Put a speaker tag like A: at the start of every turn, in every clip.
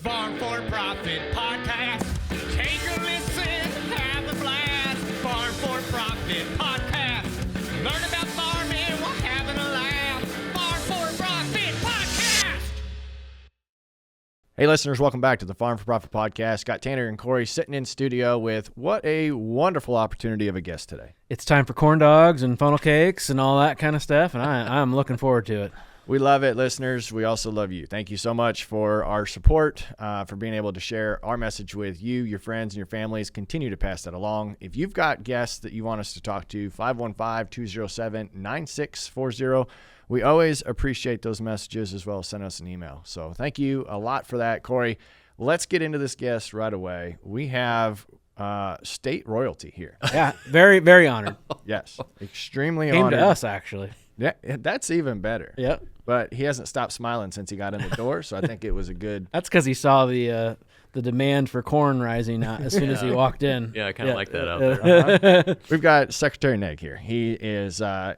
A: Farm for Profit Podcast. Take a listen, have a blast. Farm for Profit Podcast. Learn about farming while having a laugh. Farm for Profit Podcast.
B: Hey listeners, welcome back to the Farm for Profit Podcast. Got Tanner and Corey sitting in studio with what a wonderful opportunity of a guest today.
C: It's time for corn dogs and funnel cakes and all that kind of stuff, and I'm looking forward to it.
B: We love it, listeners. We also love you. Thank you so much for our support, for being able to share our message with you, your friends, and your families. Continue to pass that along. If you've got guests that you want us to talk to, 515-207-9640. We always appreciate those messages, as well as send us an email. So thank you a lot for that, Corey. Let's get into this guest right away. We have state royalty here.
C: Yeah, very, very honored.
B: Yes, extremely
C: Came
B: honored.
C: to us, actually.
B: Yeah, that's even better.
C: Yep.
B: But he hasn't stopped smiling since he got in the door, so I think it was a good...
C: That's because he saw the demand for corn rising as soon as he walked in.
D: Yeah, I kind of like that out there.
B: We've got Secretary Naig here. He is a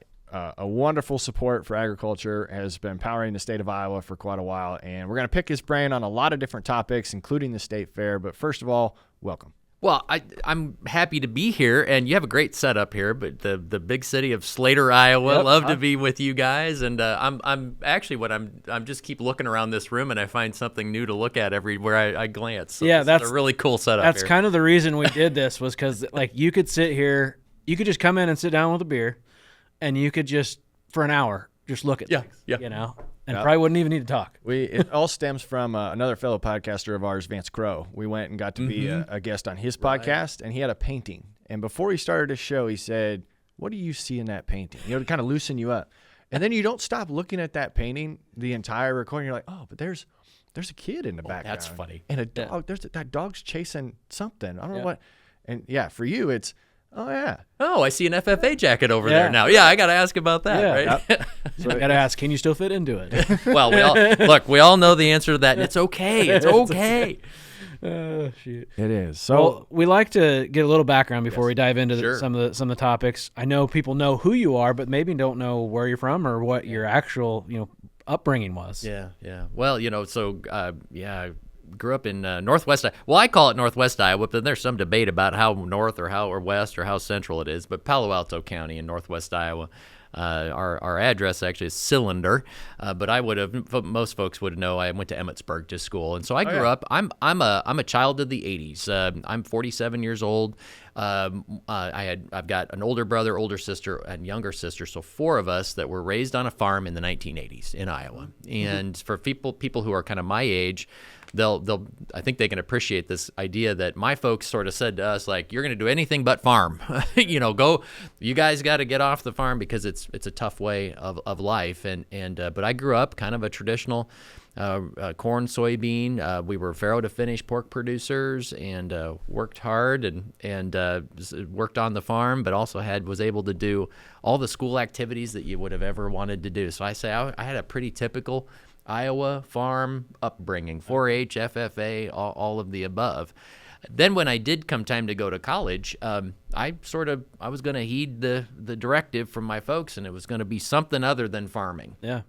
B: wonderful support for agriculture, has been powering the state of Iowa for quite a while, and we're going to pick his brain on a lot of different topics, including the state fair. But first of all, welcome.
D: Well, I'm happy to be here, and you have a great setup here. But the big city of Slater, Iowa,
B: Yep.
D: love to be with you guys. And I'm actually I'm just keep looking around this room, and I find something new to look at everywhere I glance. So
C: Yeah,
D: that's a really cool setup.
C: That's
D: here.
C: kind of the reason we did this, was because like you could sit here, you could just come in and sit down with a beer, and you could just for an hour just look at things, you know, and probably wouldn't even need to talk.
B: It all stems from another fellow podcaster of ours, Vance Crow. We went and got to be a guest on his podcast, and he had a painting. And before he started his show, he said, "What do you see in that painting?" You know, to kind of loosen you up. And then you don't stop looking at that painting the entire recording. You're like, "Oh, but there's a kid in the background.
D: That's funny.
B: And a dog. That dog's chasing something. I don't know what." And yeah, for you, it's, oh yeah.
D: Oh, I see an FFA jacket over there now. Yeah, I got to ask about that, right?
C: So I got to ask, can you still fit into it?
D: Well, we all know the answer to that, and it's okay. It's okay.
C: Oh, shoot.
B: It is. So
C: Well, we like to get a little background before we dive into
D: Sure.
C: some of the topics. I know people know who you are, but maybe don't know where you're from or what your actual upbringing was.
D: Yeah. Well, I grew up in Northwest. Well, I call it Northwest Iowa, but there's some debate about how north or west or how central it is. But Palo Alto County in Northwest Iowa, our address actually is Cylinder. But most folks would know I went to Emmetsburg to school, and so I grew up. I'm a child of the '80s. I'm 47 years old. I've got an older brother, older sister, and younger sister, so four of us that were raised on a farm in the 1980s in Iowa. And for people who are kind of my age, I think they can appreciate this idea that my folks sort of said to us, like, you're going to do anything but farm. You guys got to get off the farm because it's a tough way of life. But I grew up kind of a traditional corn, soybean. We were farrow to finish pork producers and worked hard and worked on the farm, but also was able to do all the school activities that you would have ever wanted to do. So I say I had a pretty typical Iowa farm upbringing, 4-H, FFA, all of the above. Then when I did come time to go to college, I was going to heed the directive from my folks, and it was going to be something other than farming.
C: Yeah.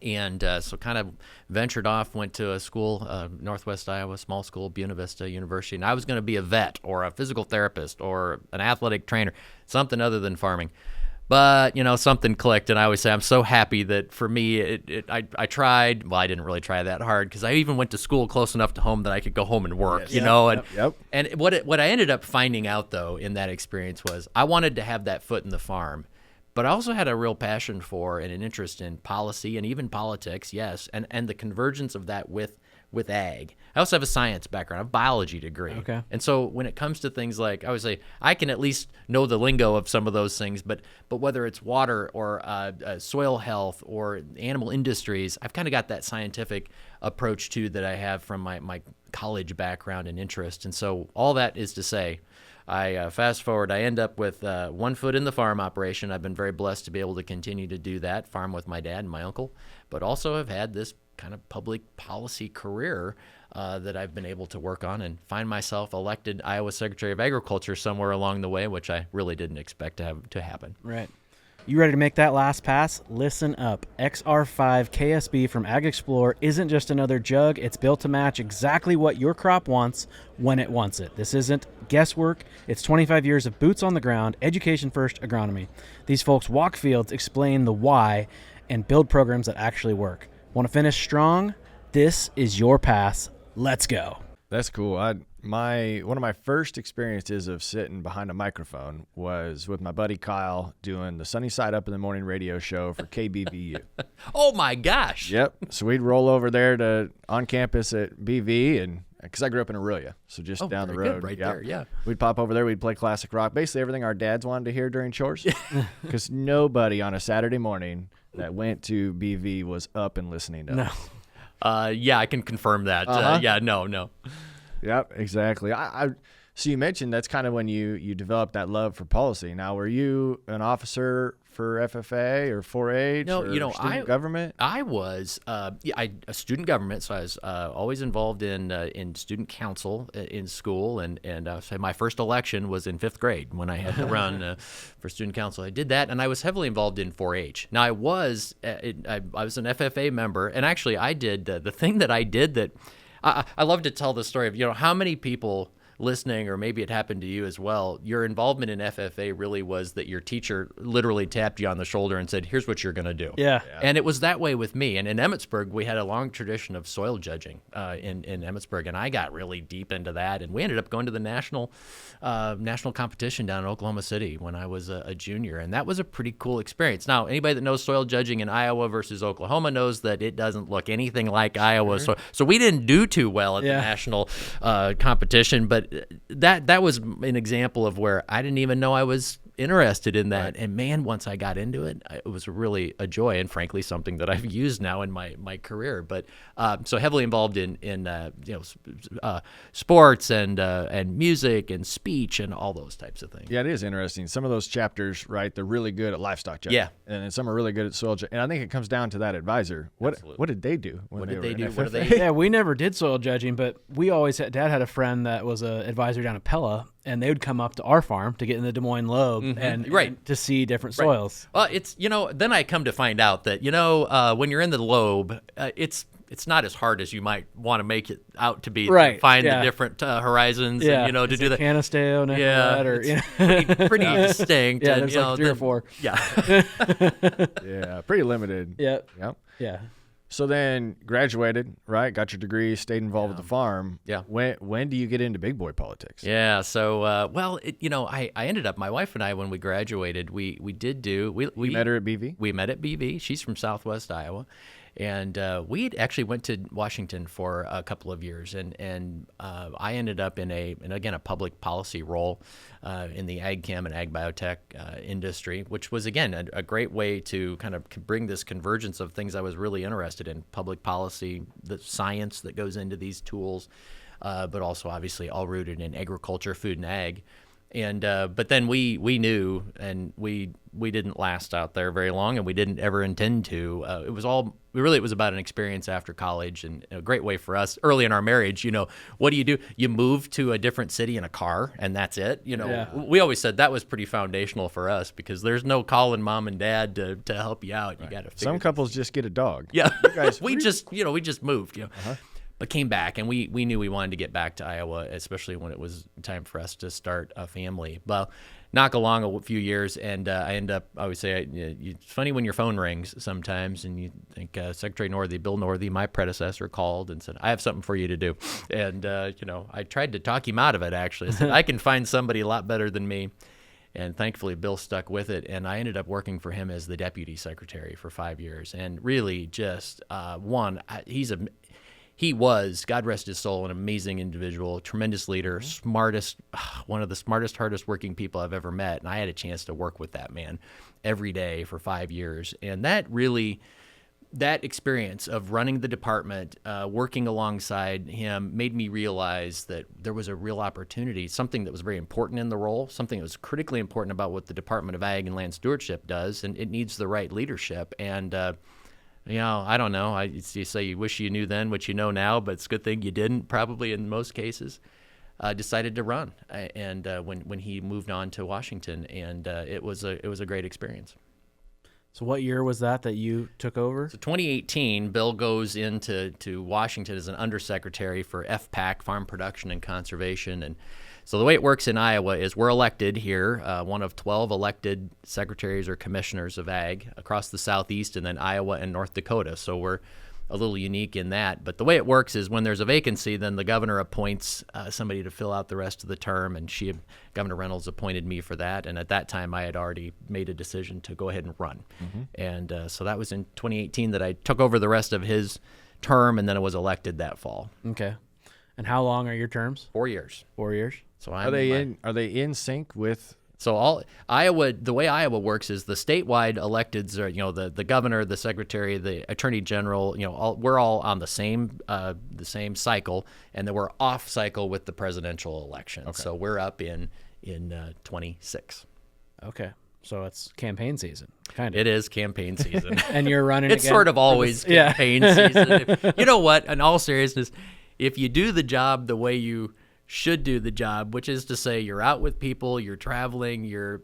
D: And so kind of ventured off, went to a school, Northwest Iowa, small school, Buena Vista University, and I was going to be a vet or a physical therapist or an athletic trainer, something other than farming. But, something clicked, and I always say I'm so happy that for me, I tried. Well, I didn't really try that hard because I even went to school close enough to home that I could go home and work, And what I ended up finding out, though, in that experience was I wanted to have that foot in the farm, but I also had a real passion for and an interest in policy and even politics, yes, and the convergence of that with ag. I also have a science background, a biology degree.
C: Okay.
D: And so when it comes to things like, I would say, I can at least know the lingo of some of those things, but whether it's water or soil health or animal industries, I've kind of got that scientific approach too that I have from my college background and interest. And so all that is to say, I fast forward, I end up with 1 foot in the farm operation. I've been very blessed to be able to continue to do that, farm with my dad and my uncle, but also have had this kind of public policy career that I've been able to work on and find myself elected Iowa Secretary of Agriculture somewhere along the way, which I really didn't expect to happen.
C: Right. You ready to make that last pass? Listen up. XR5 KSB from Ag Explorer isn't just another jug. It's built to match exactly what your crop wants when it wants it. This isn't guesswork. It's 25 years of boots on the ground, education-first agronomy. These folks walk fields, explain the why, and build programs that actually work. Want to finish strong? This is your pass. Let's go.
B: That's cool. One of my first experiences of sitting behind a microphone was with my buddy Kyle doing the Sunny Side Up in the Morning radio show for KBVU.
D: Oh my gosh.
B: Yep. So we'd roll over there to on campus at BV, and because I grew up in Aurelia, so just down the
D: very
B: road.
D: good, right
B: Yep.
D: there, yeah.
B: We'd pop over there. We'd play classic rock, basically everything our dads wanted to hear during chores. Because nobody on a Saturday morning that went to BV was up and listening to us.
D: Yeah, I can confirm that. Yeah, no.
B: Yep, exactly. So you mentioned that's kind of when you developed that love for policy. Now, were you an officer for FFA or 4-H?
D: No,
B: or student government?
D: I was a student government, so I was always involved in student council in school, and so my first election was in 5th grade when I had to run for student council. I did that, and I was heavily involved in 4-H. Now I was an FFA member, and actually I did the thing that I did that I love to tell the story of how many people listening, or maybe it happened to you as well, your involvement in FFA really was that your teacher literally tapped you on the shoulder and said, here's what you're going to do.
C: Yeah.
D: And it was that way with me. And in Emmetsburg, we had a long tradition of soil judging in Emmetsburg, and I got really deep into that. And we ended up going to the national competition down in Oklahoma City when I was a junior, and that was a pretty cool experience. Now, anybody that knows soil judging in Iowa versus Oklahoma knows that it doesn't look anything like Iowa. So we didn't do too well at the national competition, but that was an example of where I didn't even know I was interested in that. Right. And man, once I got into it, it was really a joy, and frankly something that I've used now in my career. But so heavily involved in sports and music and speech and all those types of things.
B: Yeah, it is interesting. Some of those chapters, right, they're really good at livestock judging.
D: Yeah.
B: And some are really good at soil judging. And I think it comes down to that advisor. What did they do?
D: What did they do?
C: Yeah, we never did soil judging, but we always Dad had a friend that was an advisor down at Pella, and they would come up to our farm to get in the Des Moines Lobe and to see different soils.
D: Well, it's then I come to find out that when you're in the Lobe, it's not as hard as you might want to make it out to be.
C: Right.
D: To find the different horizons.
C: Yeah.
D: And, to do that.
C: Canisteo,
D: pretty distinct.
C: Yeah,
D: and,
C: there's like 3 or 4.
D: Yeah.
B: Yeah, pretty limited.
C: Yep.
B: Yeah. So then graduated, right? Got your degree, stayed involved with the farm.
D: Yeah.
B: When do you get into big boy politics?
D: Yeah. So, I ended up, my wife and I, when we graduated, we
B: met her at BV?
D: We met at BV. She's from Southwest Iowa. And we actually went to Washington for a couple of years, and I ended up in a public policy role in the ag chem and ag biotech industry, which was again a great way to kind of bring this convergence of things I was really interested in: public policy, the science that goes into these tools, but also obviously all rooted in agriculture, food, and ag. And but then we knew, and we didn't last out there very long, and we didn't ever intend to. It was about an experience after college, and a great way for us early in our marriage. What do? You move to a different city in a car, and that's it. We always said that was pretty foundational for us, because there's no calling mom and dad to help you out. You got to.
B: Some couples just get a dog.
D: Yeah, we just moved. But came back, and we knew we wanted to get back to Iowa, especially when it was time for us to start a family. Well, knock along a few years, and I always say, it's funny when your phone rings sometimes, and you think Secretary Northey, Bill Northey, my predecessor, called and said, I have something for you to do. And, I tried to talk him out of it, actually. I said, I can find somebody a lot better than me. And thankfully, Bill stuck with it, and I ended up working for him as the deputy secretary for 5 years. And really just, he was, God rest his soul, an amazing individual, tremendous leader, one of the smartest, hardest working people I've ever met. And I had a chance to work with that man every day for 5 years. And that experience of running the department, working alongside him, made me realize that there was a real opportunity, something that was very important in the role, something that was critically important about what the Department of Ag and Land Stewardship does, and it needs the right leadership. And I don't know. You say you wish you knew then what you know now, but it's a good thing you didn't, probably in most cases. Decided to run, and when he moved on to Washington, and it was a great experience.
C: So what year was that you took over?
D: So 2018, Bill goes into Washington as an undersecretary for FPAC, Farm Production and Conservation. And so the way it works in Iowa is we're elected here, one of 12 elected secretaries or commissioners of ag across the Southeast, and then Iowa and North Dakota. So we're a little unique in that. But the way it works is when there's a vacancy, then the governor appoints somebody to fill out the rest of the term, and Governor Reynolds appointed me for that. And at that time, I had already made a decision to go ahead and run. And so that was in 2018 that I took over the rest of his term, and then I was elected that fall.
C: Okay. And how long are your terms?
D: 4 years.
C: 4 years.
D: So
B: Are they in sync with?
D: So the way Iowa works is the statewide electeds are, the governor, the secretary, the attorney general, we're all on the same cycle, and then we're off cycle with the presidential election.
B: Okay.
D: So we're up in 26.
C: Okay. So it's campaign season, kind of.
D: It is campaign season.
C: And you're running
D: It's
C: again
D: sort of always
C: yeah.
D: campaign season. You know what? In all seriousness, if you do the job the way you should do the job, which is to say you're out with people, you're traveling, you're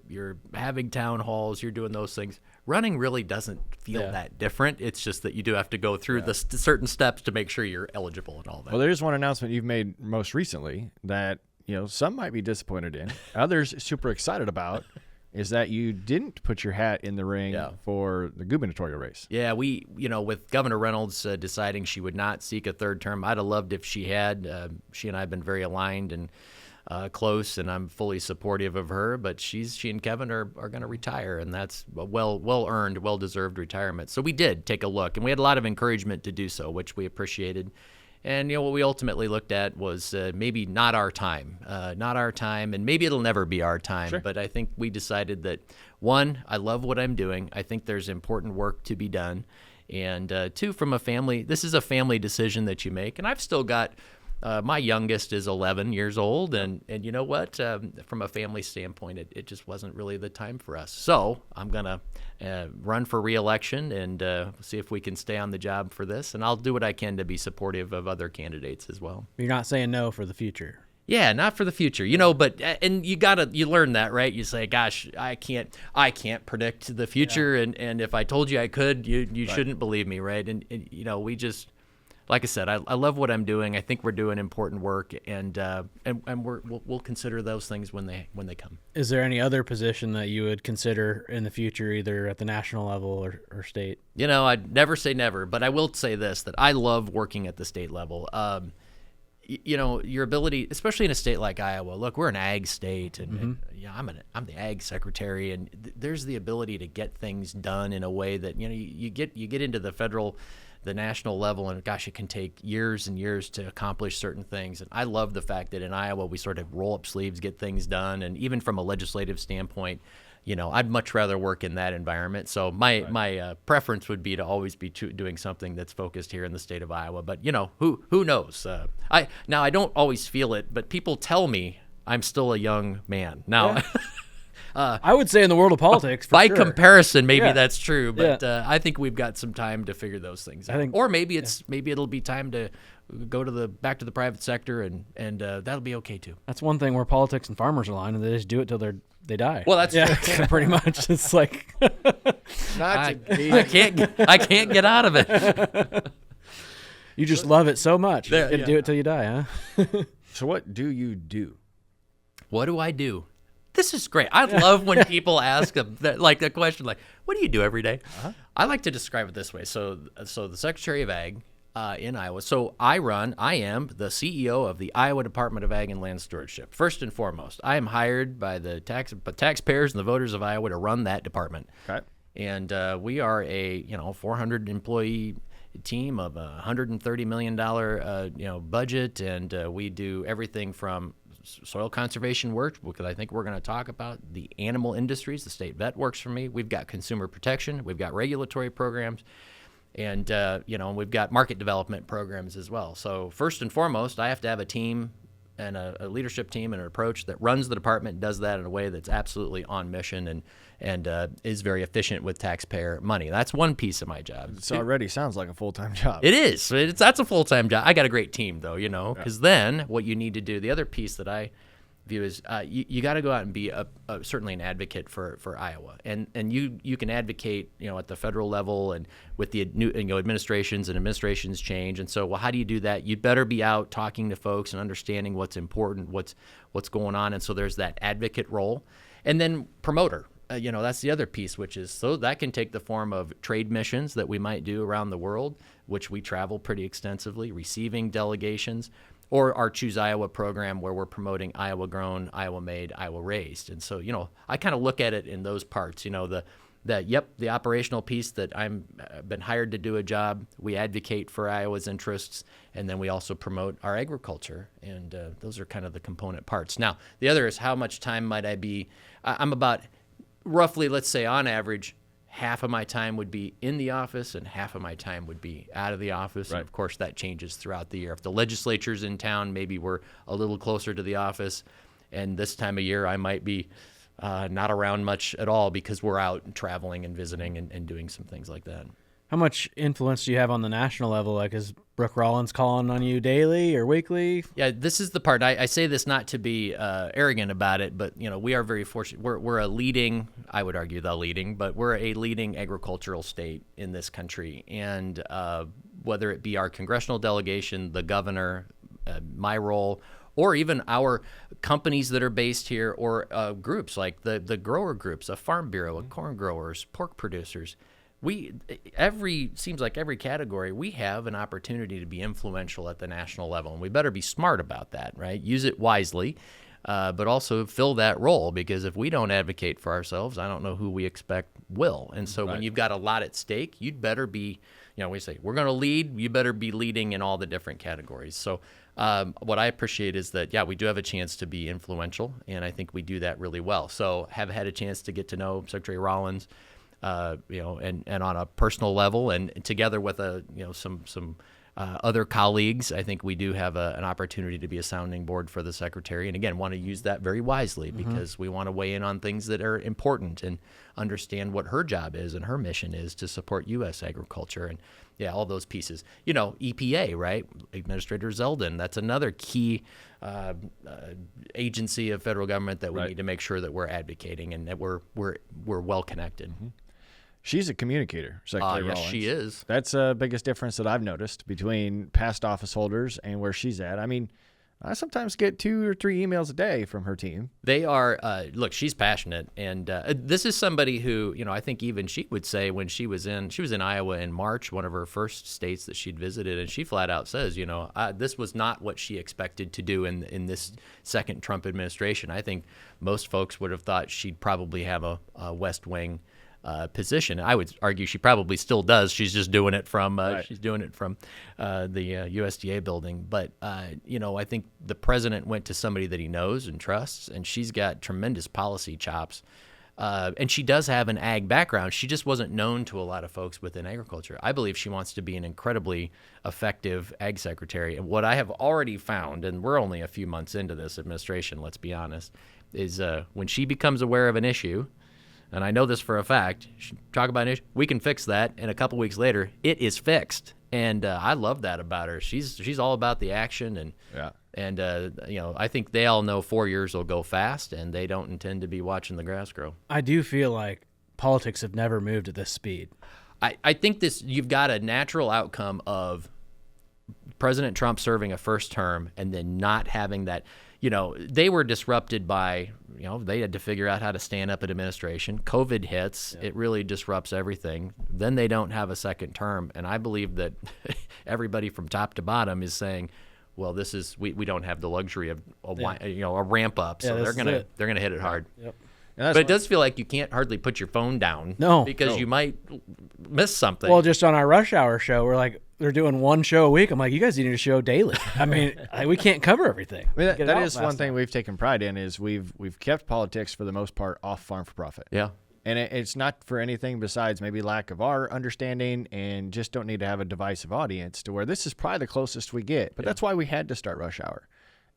D: having town halls, you're doing those things, running really doesn't feel that different. It's just that you do have to go through the certain steps to make sure you're eligible and all that.
B: Well, there's one announcement you've made most recently that some might be disappointed in, others super excited about, is that you didn't put your hat in the ring for the gubernatorial race.
D: Yeah, we, with Governor Reynolds deciding she would not seek a third term, I'd have loved if she had. She and I have been very aligned and close, and I'm fully supportive of her. But she and Kevin are going to retire, and that's a well-earned, well-deserved retirement. So we did take a look, and we had a lot of encouragement to do so, which we appreciated. And what we ultimately looked at was maybe not our time, and maybe it'll never be our time.
B: Sure.
D: But I think we decided that, one, I love what I'm doing. I think there's important work to be done. And two, this is a family decision that you make. And I've still got, my youngest is 11 years old. And you know what? From a family standpoint, it just wasn't really the time for us. So I'm going to run for re-election and see if we can stay on the job for this. And I'll do what I can to be supportive of other candidates as well.
C: You're not saying no for the future.
D: Yeah, not for the future, but and you learn that, right? You say, gosh, I can't predict the future, and if I told you I could, you shouldn't believe me, right? And we just, like I said, I love what I'm doing. I think we're doing important work, and we'll consider those things when they come.
C: Is there any other position that you would consider in the future, either at the national level or state?
D: I'd never say never, but I will say this, that I love working at the state level. Your ability, especially in a state like Iowa. Look, we're an ag state, and I'm the ag secretary, and there's the ability to get things done in a way that you get into the national level, and gosh, it can take years and years to accomplish certain things. And I love the fact that in Iowa we sort of roll up sleeves, get things done, and even from a legislative standpoint, I'd much rather work in that environment. So my preference would be to always be doing something that's focused here in the state of Iowa. But who knows? I don't always feel it, but people tell me I'm still a young man now. Yeah.
C: I would say in the world of politics,
D: by
C: sure.
D: comparison, maybe that's true, but I think we've got some time to figure those things out. Or maybe it'll be time to go back to the private sector, and that'll be okay too.
C: That's one thing where politics and farmers align, and they just do it till they die.
D: Well, that's true.
C: Pretty much. It's like
D: I can't get out of it.
C: You just love it so much. You can do it till you die, huh?
B: So what do you do?
D: What do I do? This is great. I love when people ask a question like, "What do you do every day?" Uh-huh. I like to describe it this way. So the Secretary of Ag in Iowa. So I am the CEO of the Iowa Department of Ag and Land Stewardship. First and foremost, I am hired by the taxpayers and the voters of Iowa to run that department.
B: Okay.
D: And we are a 400 employee team of a $130 million budget, and we do everything from soil conservation work, because I think we're going to talk about the animal industries. The state vet works for me. We've got consumer protection. We've got regulatory programs. And, we've got market development programs as well. So first and foremost, I have to have a team and a leadership team and an approach that runs the department, does that in a way that's absolutely on mission and is very efficient with taxpayer money. That's one piece of my job.
B: It already sounds like a full-time job.
D: It is. That's a full-time job. I got a great team, though, because then what you need to do, the other piece that I view is you got to go out and be certainly an advocate for Iowa, and you can advocate at the federal level and with the new administrations change, and so how do you do that? You'd better be out talking to folks and understanding what's important, what's going on, and so there's that advocate role, and then promoter. That's the other piece, which is so that can take the form of trade missions that we might do around the world, which we travel pretty extensively, receiving delegations, or our Choose Iowa program where we're promoting Iowa grown, Iowa made, Iowa raised. And so, I kind of look at it in those parts, the operational piece that I've been hired to do a job. We advocate for Iowa's interests, and then we also promote our agriculture. And those are kind of the component parts. Now, the other is how much time might I be? I'm about roughly, let's say on average, half of my time would be in the office and half of my time would be out of the office. Right. And of course, that changes throughout the year. If the legislature's in town, maybe we're a little closer to the office. And this time of year, I might be not around much at all because we're out and traveling and visiting and doing some things like that.
C: How much influence do you have on the national level? Like, is Brooke Rollins calling on you daily or weekly?
D: Yeah, this is the part. I say this not to be arrogant about it, but we are very fortunate. We're a leading, I would argue the leading, but we're a leading agricultural state in this country. And whether it be our congressional delegation, the governor, my role, or even our companies that are based here, or groups like the grower groups, a farm bureau, of corn growers, pork producers. Seems like every category, we have an opportunity to be influential at the national level, and we better be smart about that, right? Use it wisely, but also fill that role, because if we don't advocate for ourselves, I don't know who we expect will. And so when you've got a lot at stake, you'd better be, we say, we're going to lead, you better be leading in all the different categories. So what I appreciate is that, we do have a chance to be influential, and I think we do that really well. So have had a chance to get to know Secretary Rollins, and on a personal level, and together with some other colleagues, I think we do have an opportunity to be a sounding board for the secretary. And again, want to use that very wisely, because we want to weigh in on things that are important and understand what her job is and her mission is to support U.S. agriculture and all those pieces. EPA, right? Administrator Zeldin, that's another key agency of federal government that we need to make sure that we're advocating and that we're well connected.
B: Mm-hmm. She's a communicator, Secretary
D: Yes,
B: Rollins.
D: she is.
B: That's the biggest difference that I've noticed between past office holders and where she's at. I mean, I sometimes get 2 or 3 emails a day from her team.
D: They are, look, she's passionate. And this is somebody who, I think even she would say when she was in Iowa in March, one of her first states that she'd visited, and she flat out says, this was not what she expected to do in this second Trump administration. I think most folks would have thought she'd probably have a West Wing position. I would argue she probably still does. She's just doing it from the USDA building. But I think the president went to somebody that he knows and trusts, and she's got tremendous policy chops. And she does have an ag background. She just wasn't known to a lot of folks within agriculture. I believe she wants to be an incredibly effective ag secretary. And what I have already found, and we're only a few months into this administration, let's be honest, is when she becomes aware of an issue, and I know this for a fact, talk about an issue, we can fix that, and a couple weeks later, it is fixed. And I love that about her. She's all about the action, and I think they all know 4 years will go fast, and they don't intend to be watching the grass grow.
C: I do feel like politics have never moved at this speed.
D: I think you've got a natural outcome of President Trump serving a first term and then not having that. They were disrupted by, they had to figure out how to stand up an administration. COVID hits. It really disrupts everything. Then they don't have a second term. And I believe that everybody from top to bottom is saying, well, we don't have the luxury of a ramp up. So they're going to hit it hard.
C: Yep.
D: But it does feel like you can't hardly put your phone down. Because you might miss something.
C: Well, just on our rush hour show, we're like, they're doing one show a week. I'm like, you guys need a show daily. I mean, we can't cover everything.
B: I mean, that is one thing we've taken pride in is we've kept politics for the most part off farm for profit.
D: Yeah.
B: And it's not for anything besides maybe lack of our understanding, and just don't need to have a divisive audience to where this is probably the closest we get. But that's why we had to start Rush Hour.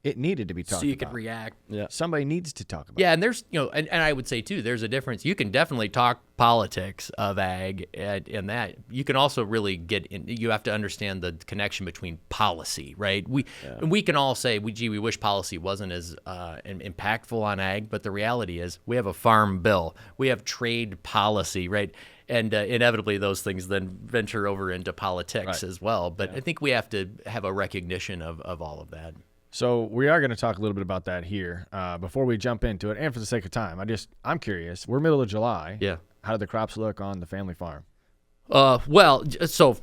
B: It needed to be talked about.
D: So you could react.
C: Yeah.
B: Somebody needs to talk about
D: Yeah, and there's, and I would say, too, there's a difference. You can definitely talk politics of ag and that. You can also really get in, you have to understand the connection between policy, right? We can all say, we wish policy wasn't as impactful on ag, but the reality is we have a farm bill. We have trade policy, right? And inevitably those things then venture over into politics as well. But I think we have to have a recognition of all of that.
B: So we are going to talk a little bit about that here before we jump into it. And for the sake of time, I'm curious. We're middle of July.
D: Yeah.
B: How do the crops look on the family farm?
D: I'll start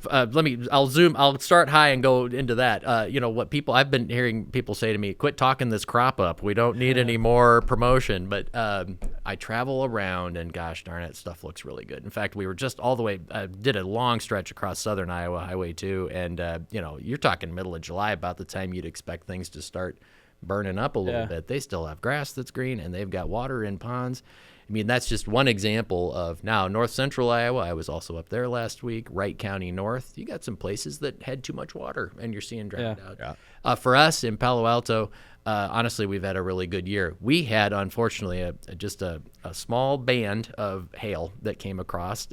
D: high and go into that. I've been hearing people say to me, quit talking this crop up. We don't need any more promotion. But I travel around and gosh darn it, stuff looks really good. In fact, we were just all the way, did a long stretch across southern Iowa, Highway 2. And, you're talking middle of July, about the time you'd expect things to start burning up a little bit. They still have grass that's green and they've got water in ponds. I mean, that's just one example of now north central Iowa. I was also up there last week, Wright County North. You got some places that had too much water and you're seeing drought out. Yeah. For us in Palo Alto, honestly, we've had a really good year. We had, unfortunately, just a small band of hail that came across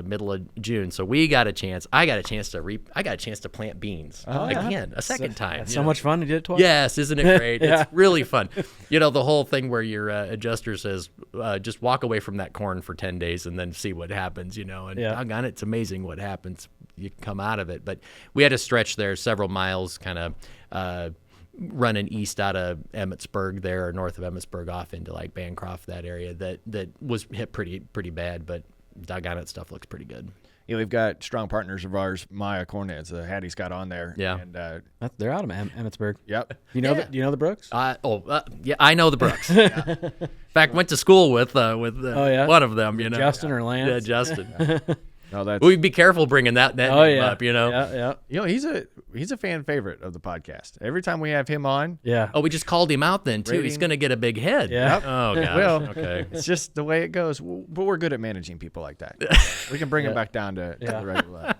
D: middle of June. So we got a chance. I got a chance to plant beans again, a second time.
C: So much fun. You did it twice?
D: Yes, isn't it great? It's really fun. The whole thing where your adjuster says, just walk away from that corn for 10 days and then see what happens, and doggone it, it's amazing what happens. You come out of it. But we had a stretch there, several miles, kind of running east out of Emmitsburg there, or north of Emmitsburg off into like Bancroft, that area that was hit pretty bad, but doggone it, stuff looks pretty good.
B: We've got strong partners of ours, Maya Cornets, Hattie's got on there.
D: Yeah.
B: And,
C: they're out of Emmitsburg.
B: Yep.
C: Do you know the Brooks?
D: Yeah, I know the Brooks. In fact, went to school with one of them,
C: Justin or Lance?
D: Yeah, Justin.
B: No,
D: We'd be careful bringing that name up,
C: Yeah.
B: He's a fan favorite of the podcast. Every time we have him on.
C: Yeah.
D: Oh, we just called him out then, too. He's going to get a big head.
C: Yeah.
D: Oh, gosh.
B: Well,
D: okay.
B: It's just the way it goes. But we're good at managing people like that. We can bring him back down to the regular level.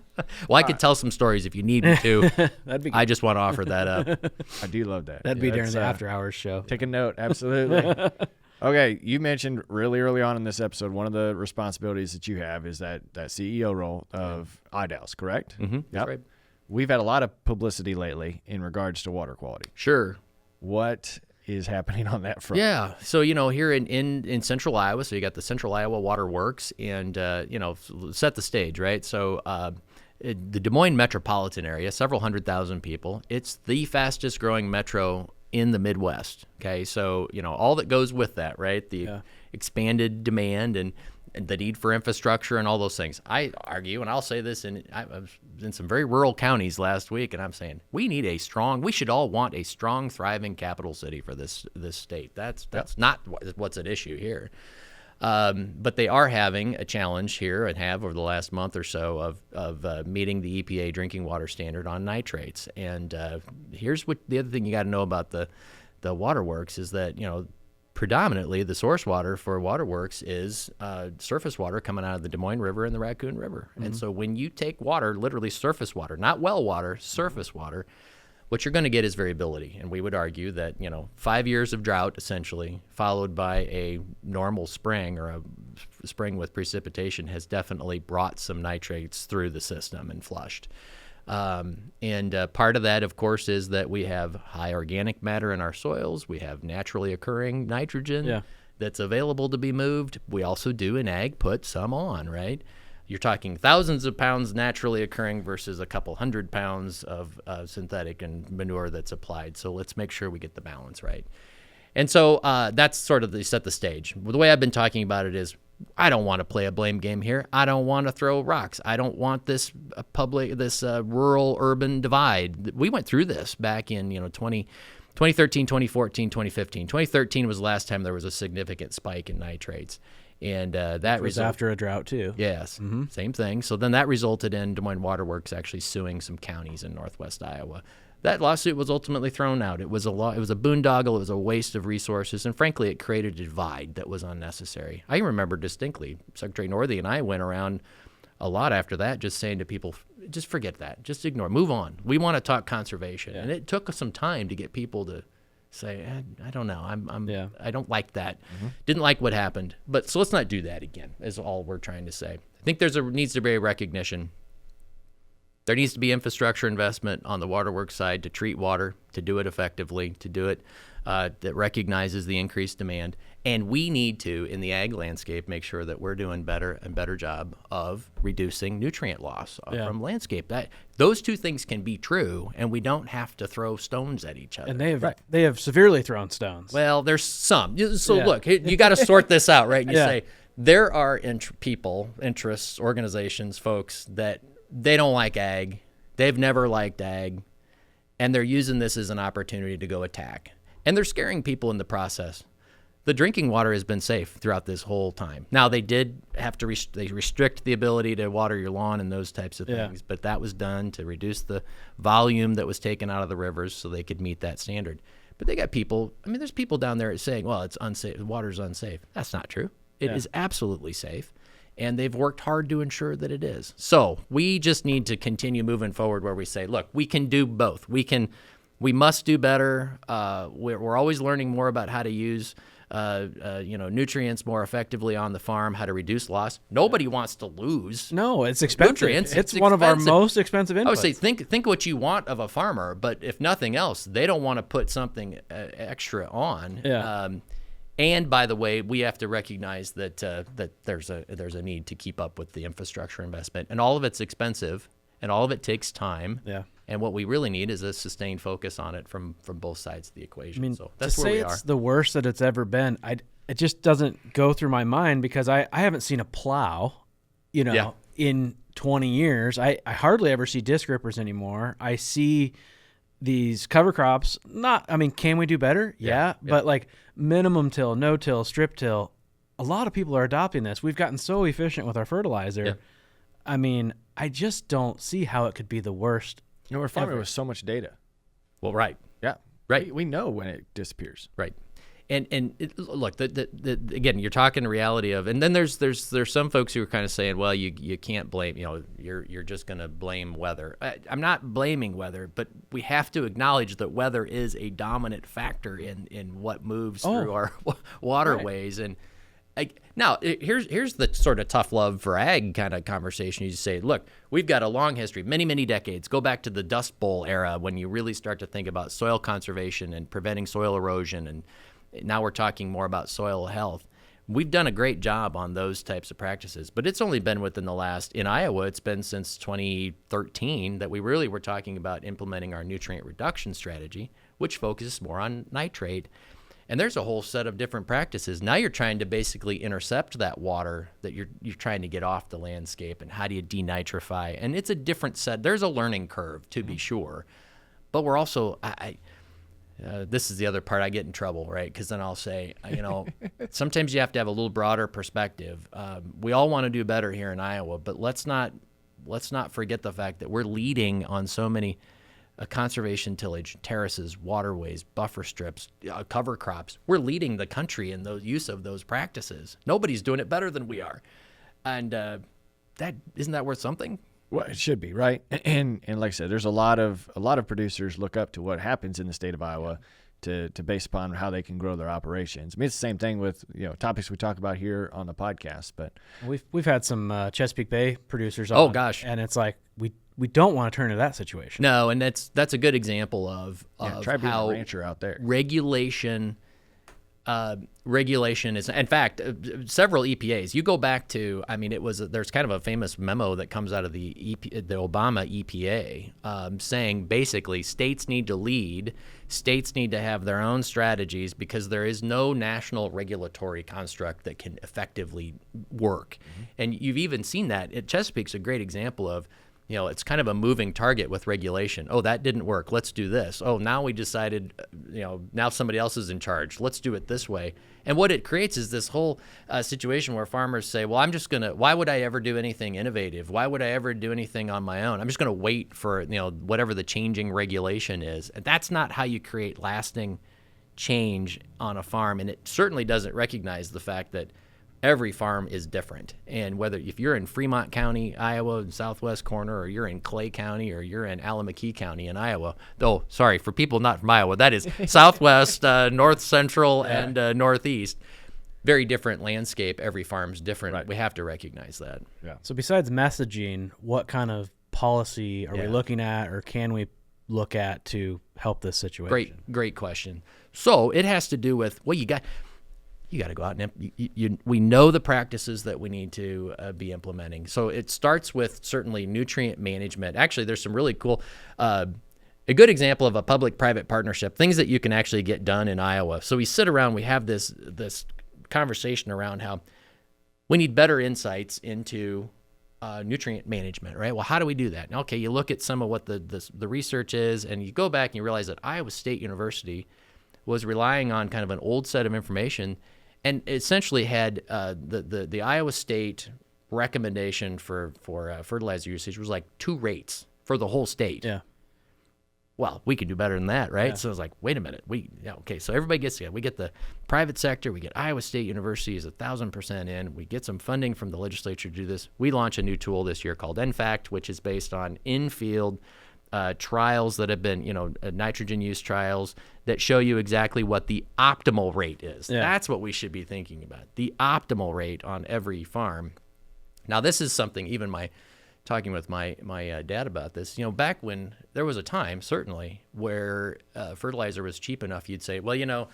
D: Well, I could tell some stories if you need me to.
C: That'd be good.
D: I just want to offer that up.
B: I do love that.
C: That'd be during the after hours show.
B: Take a note. Absolutely. Okay, you mentioned really early on in this episode, one of the responsibilities that you have is that CEO role of IDALS, correct?
D: Mm-hmm. That's right.
B: We've had a lot of publicity lately in regards to water quality.
D: Sure.
B: What is happening on that front?
D: Yeah. So, here in central Iowa, so you got the Central Iowa Water Works and, set the stage, right? So the Des Moines metropolitan area, several 100,000 people. It's the fastest growing metro in the Midwest. Okay. So, all that goes with that, right? The expanded demand and the need for infrastructure and all those things. I argue, and I'll say this, I was in some very rural counties last week, and I'm saying we should all want a strong, thriving capital city for this state. That's not what's at issue here. But they are having a challenge here and have over the last month or so of meeting the EPA drinking water standard on nitrates. And here's what the other thing you got to know about the waterworks is that, predominantly the source water for waterworks is surface water coming out of the Des Moines River and the Raccoon River. Mm-hmm. And so when you take water, literally surface water, not well water, surface water, what you're going to get is variability. And we would argue that, 5 years of drought, essentially, followed by a normal spring or a spring with precipitation has definitely brought some nitrates through the system and flushed. And part of that, of course, is that we have high organic matter in our soils. We have naturally occurring nitrogen that's available to be moved. We also do in ag put some on, right? You're talking thousands of pounds naturally occurring versus a couple 100 pounds of synthetic and manure that's applied. So let's make sure we get the balance right. And so that's sort of set the stage. The way I've been talking about it is I don't want to play a blame game here. I don't want to throw rocks. I don't want this rural-urban divide. We went through this back in 2013, 2014, 2015. 2013 was the last time there was a significant spike in nitrates. And that
C: was after a drought too.
D: Yes, same thing. So then that resulted in Des Moines Waterworks actually suing some counties in northwest Iowa. That lawsuit was ultimately thrown out. It was a boondoggle. It was a waste of resources, and frankly, it created a divide that was unnecessary. I remember distinctly, Secretary Northey and I went around a lot after that, just saying to people, just forget that, just ignore, move on. We want to talk conservation, and it took us some time to get people to say, I don't know, I don't like that, didn't like what happened, but so let's not do that again. Is all we're trying to say. I think needs to be a recognition. There needs to be infrastructure investment on the waterworks side to treat water, to do it effectively, to do it that recognizes the increased demand. And we need to, in the ag landscape, make sure that we're doing better and better job of reducing nutrient loss from landscape. Those two things can be true, and we don't have to throw stones at each other.
C: And they have severely thrown stones.
D: Well, there's some. So look, you got to sort this out, right? And you say there are people, interests, organizations, folks that they don't like ag. They've never liked ag, and they're using this as an opportunity to go attack. And they're scaring people in the process. The drinking water has been safe throughout this whole time. Now, they did have to restrict the ability to water your lawn and those types of things, but that was done to reduce the volume that was taken out of the rivers so they could meet that standard. But they got people, there's people down there saying, well, it's unsafe, the water's unsafe. That's not true. It is absolutely safe, and they've worked hard to ensure that it is. So we just need to continue moving forward where we say, look, we can do both. We must do better. We're always learning more about how to use nutrients more effectively on the farm, how to reduce loss. Nobody wants to lose.
C: No, it's expensive.
D: Nutrients.
C: It's one of our most expensive inputs.
D: I would say think what you want of a farmer, but if nothing else, they don't want to put something extra on.
C: Yeah.
D: And by the way, we have to recognize that there's a need to keep up with the infrastructure investment, and all of it's expensive, and all of it takes time.
C: Yeah.
D: And what we really need is a sustained focus on it from both sides of the equation. So that's
C: to
D: where
C: say
D: we are.
C: it's the worst that it's ever been, it just doesn't go through my mind because I haven't seen a plow, in 20 years. I hardly ever see disc rippers anymore. I see these cover crops. Can we do better? Yeah. But like minimum till, no till, strip till, a lot of people are adopting this. We've gotten so efficient with our fertilizer. Yeah. I just don't see how it could be the worst.
B: We're farming with so much data.
D: Well, right.
B: Yeah.
D: Right.
B: We know when it disappears.
D: Right. And look, again, you're talking the reality of, and then there's some folks who are kind of saying, well, you can't blame, you're just going to blame weather. I'm not blaming weather, but we have to acknowledge that weather is a dominant factor in what moves through our waterways. Right. And now, here's the sort of tough love for ag kind of conversation. You say, look, we've got a long history, many, many decades. Go back to the Dust Bowl era when you really start to think about soil conservation and preventing soil erosion, and now we're talking more about soil health. We've done a great job on those types of practices, but it's only been within the last, in Iowa, it's been since 2013 that we really were talking about implementing our nutrient reduction strategy, which focuses more on nitrate. And there's a whole set of different practices. Now you're trying to basically intercept that water that you're trying to get off the landscape, and how do you denitrify? And it's a different set. There's a learning curve, to be sure. But we're also, this is the other part I get in trouble, right? Because then I'll say, sometimes you have to have a little broader perspective. We all want to do better here in Iowa, but let's not forget the fact that we're leading on so many conservation tillage, terraces, waterways, buffer strips, cover crops. We're leading the country in the use of those practices. Nobody's doing it better than we are. And isn't that worth something?
B: Well, it should be, right? And like I said, there's a lot of producers look up to what happens in the state of Iowa to base upon how they can grow their operations. It's the same thing with topics we talk about here on the podcast. But
C: we've had some Chesapeake Bay producers on.
D: Oh gosh,
C: and it's like we don't want to turn to that situation.
D: No, and that's a good example of
B: try being
D: how
B: a rancher out there. Regulation
D: is, in fact, several EPAs. You go back to, there's kind of a famous memo that comes out of the Obama EPA saying basically states need to lead, states need to have their own strategies because there is no national regulatory construct that can effectively work. Mm-hmm. And you've even seen that. Chesapeake's a great example of, it's kind of a moving target with regulation. Oh, that didn't work. Let's do this. Oh, now we decided, now somebody else is in charge. Let's do it this way. And what it creates is this whole situation where farmers say, well, why would I ever do anything innovative? Why would I ever do anything on my own? I'm just going to wait for, whatever the changing regulation is. And that's not how you create lasting change on a farm. And it certainly doesn't recognize the fact that every farm is different. And whether if you're in Fremont County, Iowa, southwest corner, or you're in Clay County, or you're in Alameda County in Iowa, though, sorry, for people not from Iowa, that is southwest, north central, and northeast. Very different landscape. Every farm's different.
B: Right.
D: We have to recognize that.
B: Yeah.
C: So besides messaging, what kind of policy are we looking at, or can we look at to help this situation?
D: Great question. So it has to do with, well, you got to go out and we know the practices that we need to be implementing. So it starts with certainly nutrient management. Actually, there's some really cool, a good example of a public-private partnership, things that you can actually get done in Iowa. So we sit around, we have this conversation around how we need better insights into nutrient management, right? Well, how do we do that? Okay, you look at some of what the research is, and you go back and you realize that Iowa State University was relying on kind of an old set of information, and essentially had the Iowa State recommendation for fertilizer usage was like 2 rates for the whole state.
C: Yeah.
D: Well, we could do better than that, right?
C: Yeah.
D: So I was like, wait a minute. Okay, so everybody gets together. We get the private sector. We get Iowa State University is 1,000% in. We get some funding from the legislature to do this. We launch a new tool this year called NFACT, which is based on in-field trials that have been, nitrogen use trials that show you exactly what the optimal rate is.
C: Yeah.
D: That's what we should be thinking about, the optimal rate on every farm. Now, this is something even talking with my dad about this, back when there was a time, certainly, where fertilizer was cheap enough, you'd say, well,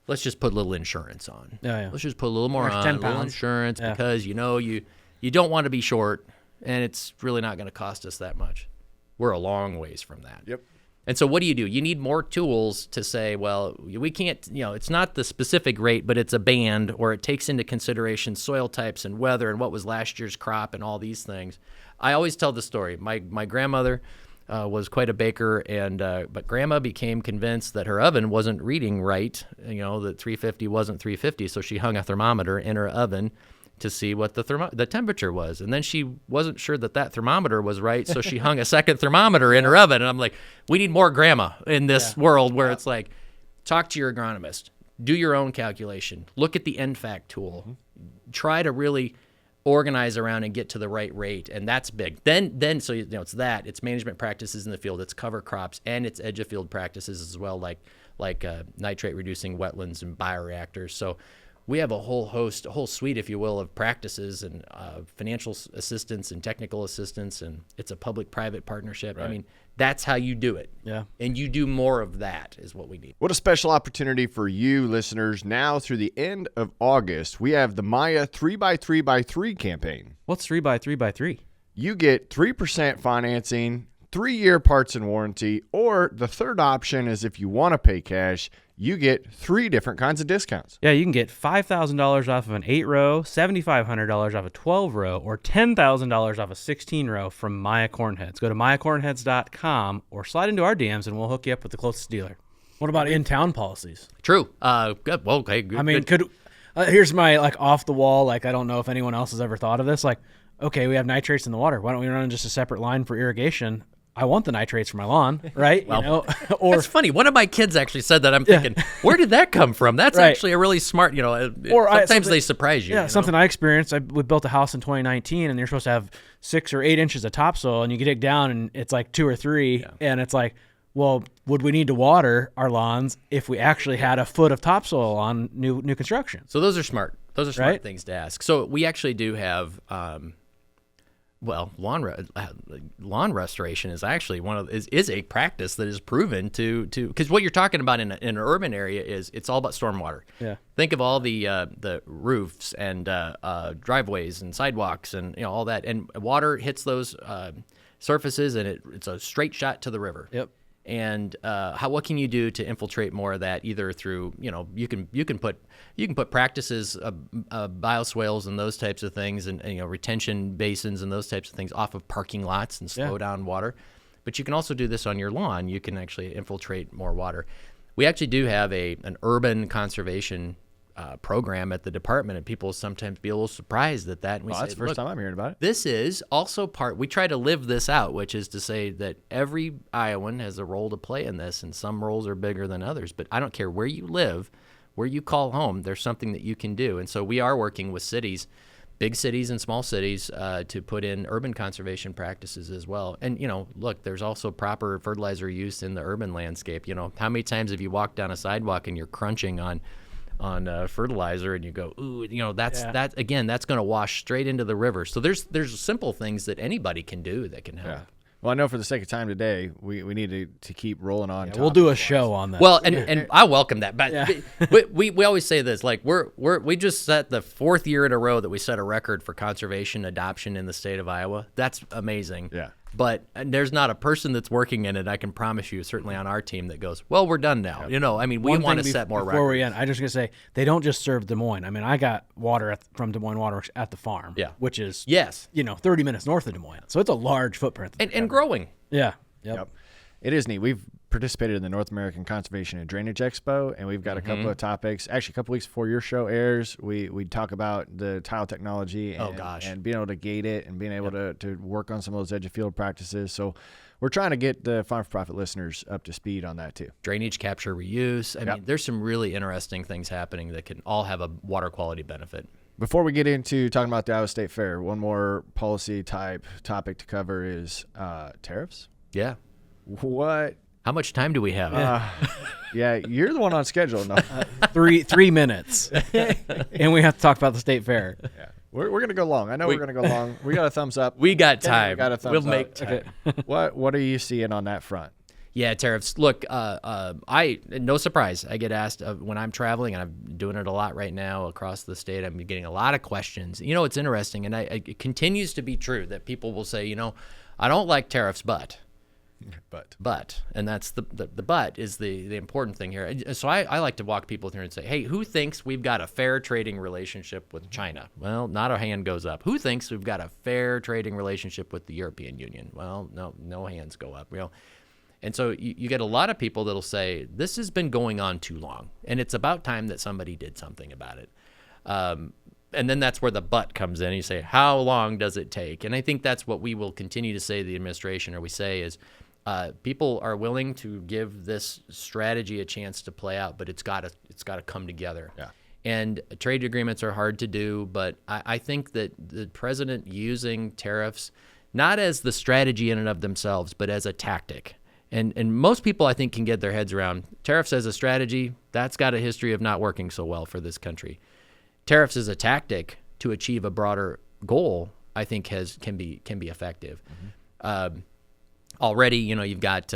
D: let's just put a little insurance on.
C: Yeah.
D: Let's just put a little more
C: There's
D: on,
C: 10
D: a little
C: pounds.
D: insurance,
C: Yeah.
D: because, you don't want to be short, and it's really not going to cost us that much. We're a long ways from that.
B: Yep.
D: And so what do? You need more tools to say, well, we can't, it's not the specific rate, but it's a band, or it takes into consideration soil types and weather and what was last year's crop and all these things. I always tell the story. My grandmother was quite a baker, but Grandma became convinced that her oven wasn't reading right, that 350 wasn't 350, so she hung a thermometer in her oven to see what the temperature was. And then she wasn't sure that thermometer was right, so she hung a second thermometer in her oven. And I'm like, we need more grandma in this world where it's like, talk to your agronomist, do your own calculation, look at the NFACT tool, try to really organize around and get to the right rate, and that's big. Then so it's management practices in the field, it's cover crops, and it's edge of field practices as well, like nitrate reducing wetlands and bioreactors. So we have a whole suite, if you will, of practices and financial assistance and technical assistance, and it's a public-private partnership.
B: Right.
D: I mean, that's how you do it.
C: Yeah.
D: And you do more of that is what we need.
B: What a special opportunity for you listeners. Now through the end of August, we have the Maya 3x3x3 campaign.
C: What's 3x3x3?
B: You get 3% financing, 3-year parts and warranty, or the third option is if you want to pay cash, you get 3 different kinds of discounts.
C: Yeah, you can get $5,000 off of an 8-row, $7,500 off a 12-row, or $10,000 off a 16-row from Maya Cornheads. Go to mayacornheads.com or slide into our DMs and we'll hook you up with the closest dealer. What about in-town policies?
D: True. Good. Well, okay. Good.
C: I mean,
D: good.
C: here's my off the wall, I don't know if anyone else has ever thought of this. Okay, we have nitrates in the water. Why don't we run just a separate line for irrigation? I want the nitrates for my lawn, right?
D: Well,
C: or
D: that's funny. One of my kids actually said that. I'm thinking, where did that come from? That's
C: Right.
D: actually a really smart, sometimes they surprise you.
C: yeah, something I experienced. We built a house in 2019, and you're supposed to have 6 or 8 inches of topsoil, and you dig down, and it's like 2 or 3, and it's like, well, would we need to water our lawns if we actually had a foot of topsoil on new construction?
D: So those are smart. Those are smart
C: Right?
D: things to ask. So we actually do have, lawn restoration is actually is a practice that is proven to because what you're talking about in an urban area is it's all about stormwater.
C: Yeah.
D: Think of all the roofs and driveways and sidewalks and all that, and water hits those surfaces, and it's a straight shot to the river.
C: Yep.
D: And what can you do to infiltrate more of that? Either through you can put practices, bioswales and those types of things, and retention basins and those types of things off of parking lots and slow down water. But you can also do this on your lawn. You can actually infiltrate more water. We actually do have an urban conservation program at the department, and people sometimes be a little surprised at that. And we say,
B: That's the first time I'm hearing about it.
D: this is also we try to live this out, which is to say that every Iowan has a role to play in this, and some roles are bigger than others. But I don't care where you live, where you call home, there's something that you can do. And so we are working with cities, big cities and small cities, to put in urban conservation practices as well. And, look, there's also proper fertilizer use in the urban landscape. How many times have you walked down a sidewalk and you're crunching on fertilizer and you go, ooh, that's going to wash straight into the river. So there's simple things that anybody can do that can help.
B: Yeah. Well, I know for the sake of time today, we need to keep rolling on.
C: We'll do a show on that.
D: Well, and I welcome that. But we always say this, like we just set the 4th year in a row that we set a record for conservation adoption in the state of Iowa. That's amazing.
B: Yeah.
D: But there's not a person that's working in it, I can promise you, certainly on our team, that goes, well, we're done now. We want to set more records.
C: Before we end, I just going to say, they don't just serve Des Moines. I mean, I got water from Des Moines Waterworks at the farm, which is 30 minutes north of Des Moines. So it's a large footprint.
D: And growing.
C: Yeah.
B: Yep. It is neat. We've participated in the North American Conservation and Drainage Expo, and we've got a couple of topics. Actually, a couple weeks before your show airs, we talk about the tile technology and being able to gate it and being able to work on some of those edge of field practices. So we're trying to get the Farm for Profit listeners up to speed on that too.
D: Drainage capture reuse. I mean, there's some really interesting things happening that can all have a water quality benefit.
B: Before we get into talking about the Iowa State Fair, one more policy type topic to cover is tariffs.
D: Yeah.
B: What?
D: How much time do we have?
B: You're the one on schedule. No.
C: 3 minutes, and we have to talk about the state fair.
B: Yeah, we're gonna go long. I know we're gonna go long. We got a thumbs up.
D: We got time.
B: We got a thumbs up.
D: We'll make time.
B: Okay. What are you seeing on that front?
D: Yeah, tariffs. Look, no surprise. I get asked when I'm traveling, and I'm doing it a lot right now across the state. I'm getting a lot of questions. It's interesting, and it continues to be true that people will say, I don't like tariffs, but, and that's the but is the important thing here. So I like to walk people through and say, hey, who thinks we've got a fair trading relationship with China? Well, not a hand goes up. Who thinks we've got a fair trading relationship with the European Union? Well, no hands go up. And so you get a lot of people that'll say, this has been going on too long, and it's about time that somebody did something about it. And then that's where the but comes in. You say, how long does it take? And I think that's what we will continue to say to the administration, or we say is, people are willing to give this strategy a chance to play out, but it's got to come together.
B: Yeah.
D: And trade agreements are hard to do, but I think that the president using tariffs, not as the strategy in and of themselves, but as a tactic. And most people, I think, can get their heads around tariffs as a strategy. That's got a history of not working so well for this country. Tariffs as a tactic to achieve a broader goal, I think, can be effective. Mm-hmm. Already, you've got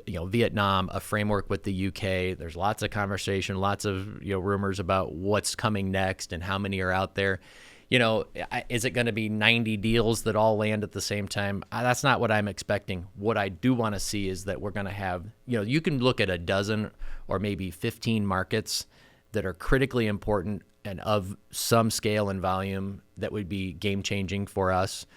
D: Vietnam, a framework with the UK. There's lots of conversation, lots of rumors about what's coming next and how many are out there. Is it going to be 90 deals that all land at the same time? That's not what I'm expecting. What I do want to see is that we're going to have, you can look at a dozen or maybe 15 markets that are critically important and of some scale and volume that would be game-changing for us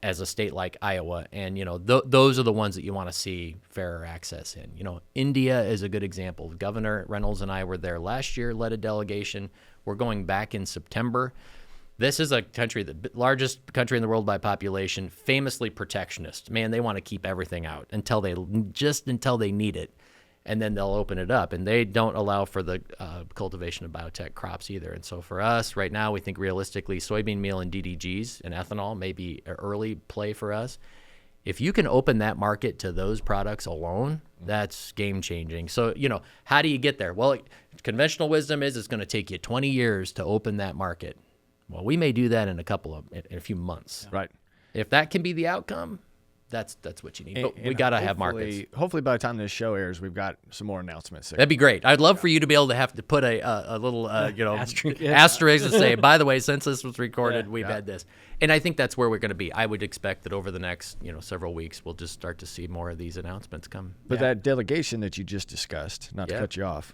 D: as a state like Iowa. And, those are the ones that you want to see fairer access in. India is a good example. Governor Reynolds and I were there last year, led a delegation. We're going back in September. This is a country, the largest country in the world by population, famously protectionist. Man, they want to keep everything out until they need it, and then they'll open it up. And they don't allow for the cultivation of biotech crops either. And so for us, right now, we think realistically soybean meal and DDGs and ethanol may be an early play for us. If you can open that market to those products alone, that's game-changing. So, how do you get there? Well, conventional wisdom is it's going to take you 20 years to open that market. Well, we may do that in a few months.
B: Right.
D: If that can be the outcome, that's what you need. But we got to have markets.
B: Hopefully by the time this show airs, we've got some more announcements.
D: That'd be great. I'd love for you to be able to have to put a little asterisk and say, by the way, since this was recorded, we've had this. And I think that's where we're going to be. I would expect that over the next several weeks, we'll just start to see more of these announcements come.
B: But that delegation that you just discussed, not to cut you off,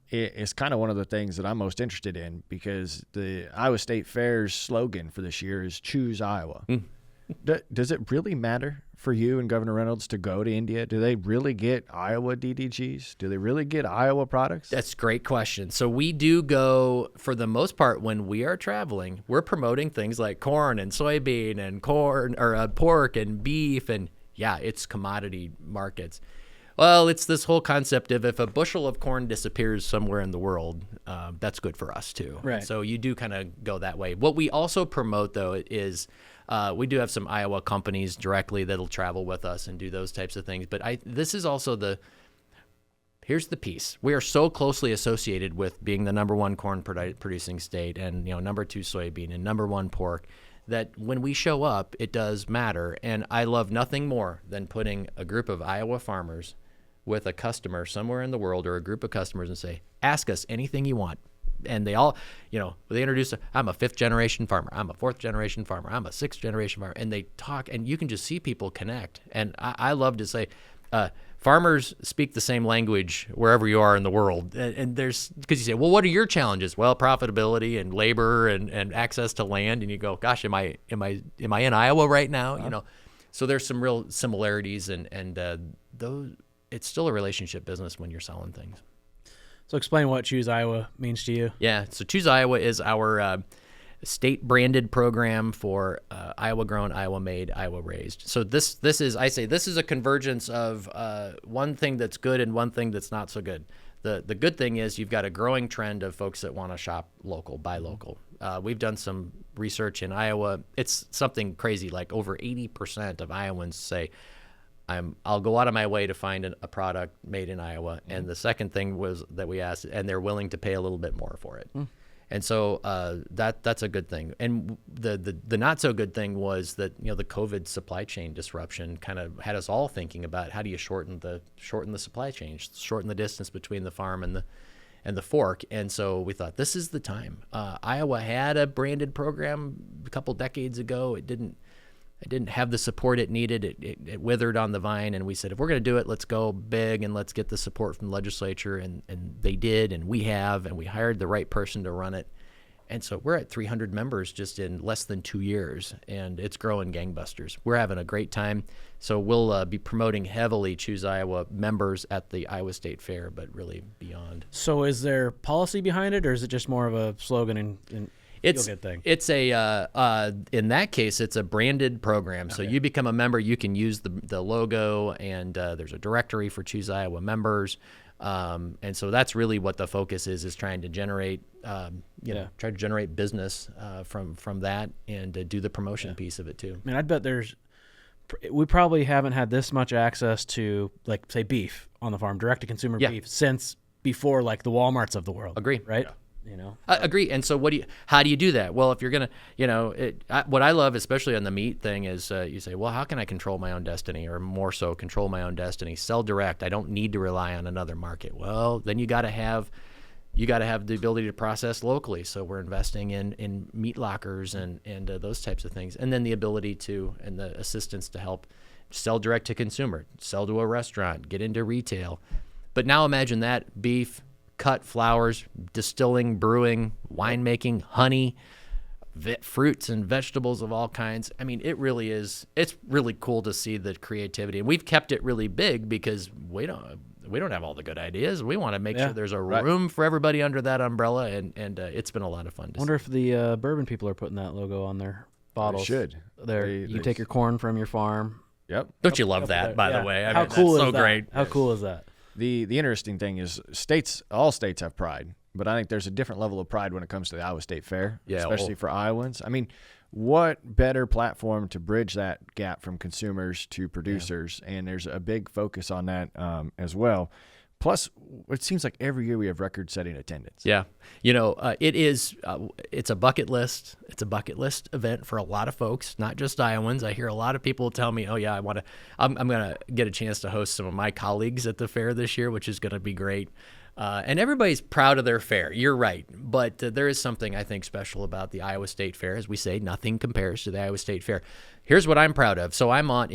B: it's kind of one of the things that I'm most interested in, because the Iowa State Fair's slogan for this year is "Choose Iowa." Does it really matter for you and Governor Reynolds to go to India? Do they really get Iowa DDGs? Do they really get Iowa products?
D: That's a great question. So we do go, for the most part, when we are traveling, we're promoting things like corn and soybean and pork and beef, and it's commodity markets. Well, it's this whole concept of if a bushel of corn disappears somewhere in the world, that's good for us too.
C: Right.
D: So you do kind of go that way. What we also promote, though, is we do have some Iowa companies directly that'll travel with us and do those types of things. But this is also here's the piece. We are so closely associated with being the number one corn producing state and number 2 soybean and number 1 pork, that when we show up, it does matter. And I love nothing more than putting a group of Iowa farmers with a customer somewhere in the world or a group of customers and say, ask us anything you want. And they all, they introduce, I'm a 5th generation farmer. I'm a 4th generation farmer. I'm a 6th generation farmer. And they talk, and you can just see people connect. And I love to say, farmers speak the same language wherever you are in the world. And because you say, well, what are your challenges? Well, profitability and labor and access to land. And you go, gosh, am I in Iowa right now? So there's some real similarities, and those. It's still a relationship business when you're selling things.
C: So explain what Choose Iowa means to you.
D: Yeah, so Choose Iowa is our state-branded program for Iowa-grown, Iowa-made, Iowa-raised. So this is a convergence of one thing that's good and one thing that's not so good. The good thing is you've got a growing trend of folks that want to shop local, buy local. We've done some research in Iowa. It's something crazy, like over 80% of Iowans say, I'll go out of my way to find a product made in Iowa. Mm-hmm. And the second thing was that we asked, and they're willing to pay a little bit more for it. Mm. And so that's a good thing. And the not so good thing was that the COVID supply chain disruption kind of had us all thinking about how do you shorten the supply chain, shorten the distance between the farm and the fork. And so we thought this is the time. Iowa had a branded program a couple decades ago. It didn't have the support it needed. It withered on the vine, and we said, if we're going to do it, let's go big and let's get the support from the legislature, and they did, and we hired the right person to run it. And so we're at 300 members just in less than 2 years, and it's growing gangbusters. We're having a great time. So we'll be promoting heavily Choose Iowa members at the Iowa State Fair, but really beyond.
C: So is there policy behind it, or is it just more of a slogan and
D: It's in that case, it's a branded program. So you become a member, you can use the logo, and there's a directory for Choose Iowa members. And so that's really what the focus is trying to generate, try to generate business from that, and do the promotion piece of it too.
C: I mean, I bet we probably haven't had this much access to, like, say, beef on the farm, direct to consumer beef, since before, like, the Walmarts of the world.
D: Agree.
C: Right? Yeah.
D: I agree. And so how do you do that? Well, if you're going to, what I love, especially on the meat thing, is you say, well, how can I control my own destiny, or more so control my own destiny? Sell direct. I don't need to rely on another market. Well, then you got to have the ability to process locally. So we're investing in meat lockers and those types of things. And then the ability and the assistance to help sell direct to consumer, sell to a restaurant, get into retail. But now imagine that beef, cut flowers, distilling, brewing, winemaking, honey, fruits and vegetables of all kinds. I mean, it's really cool to see the creativity. And we've kept it really big because we don't have all the good ideas. We want to make sure there's a room for everybody under that umbrella, and it's been a lot of fun to see.
C: I wonder if the bourbon people are putting that logo on their bottles.
B: They should.
C: You take your corn from your farm.
B: Yep.
D: Don't you love that, by the way?
C: How cool is that?
D: Great.
C: How cool is that?
B: The interesting thing is all states have pride, but I think there's a different level of pride when it comes to the Iowa State Fair, especially for Iowans. I mean, what better platform to bridge that gap from consumers to producers? And there's a big focus on that as well. Plus, it seems like every year we have record-setting attendance.
D: Yeah, it's a bucket list. It's a bucket list event for a lot of folks, not just Iowans. I hear a lot of people tell me, "Oh yeah, I'm going to get a chance to host some of my colleagues at the fair this year, which is going to be great." And everybody's proud of their fair. You're right. But there is something I think special about the Iowa State Fair. As we say, nothing compares to the Iowa State Fair. Here's what I'm proud of. So I'm on,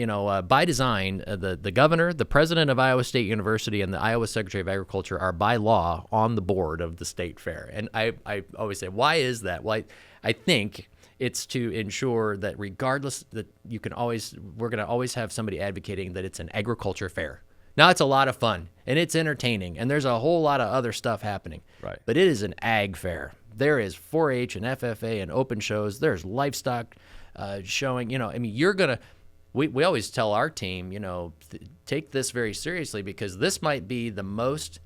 D: by design, the governor, the president of Iowa State University, and the Iowa Secretary of Agriculture are by law on the board of the state fair. And I always say, why is that? Well, I think it's to ensure that regardless, that we're going to always have somebody advocating that it's an agriculture fair. Now, it's a lot of fun, and it's entertaining, and there's a whole lot of other stuff happening.
B: Right.
D: But it is an ag fair. There is 4-H and FFA and open shows. There's livestock showing. You're going to we always tell our team, take this very seriously, because this might be the most